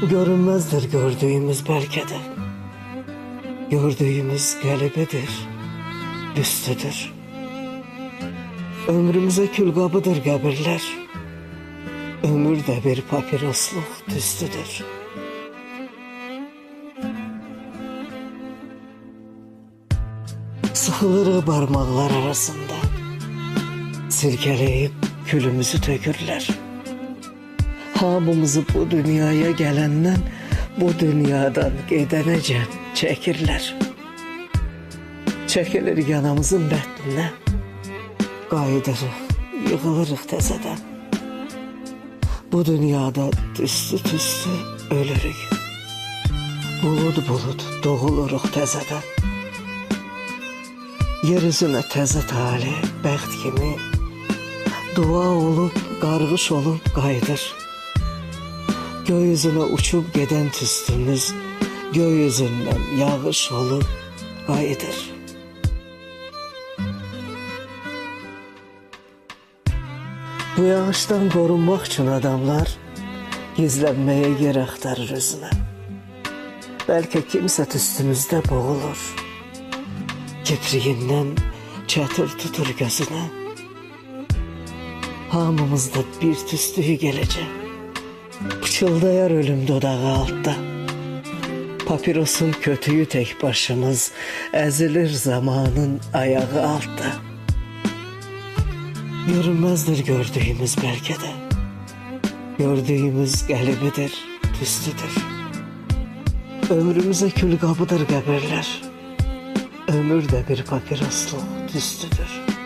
Görünmezdir gördüğümüz belki de. Gördüğümüz galibedir, üstüdür. Ömrümüze külgabıdır qəbirlər. Ömür de bir papirosluq düstüdür. Sıxılırıq barmaqlar arasında. Silkeleyip külümüzü tökürlər. Hamımızı bu dünyaya gelenden, bu dünyadan gedənəcən çəkirlər. Çəkilir yanımızın bətninə, qayıdırıq, yığılırıq təzədən. Bu dünyada tüstü ölürük. Bulud bulud doğuluruq təzədən. Yeryüzünə təzə tali, bəxt kimi dua olub, qarğış olub qayıdır. Gökyüzüne uçup giden tüstümüz, gökyüzünden yağış olup qayıdır. Bu yağıştan korunmak için adamlar gizlenmeye yer aktarır özüne. Belki kimse tüstümüzde boğulur. Kipriğinden çatır tutur gözüne. Hamımızda bir tüstüyü gelecek. Pıçıldayar ölüm dodağı altta. Papirosun kötüyü tek başımız, ezilir zamanın ayağı altta. Görünmezdir gördüğümüz belki de. Gördüğümüz galibidir, tüstüdür. Ömrümüze külgabıdır qəbirlər. Ömür de bir papirosluq düstüdür.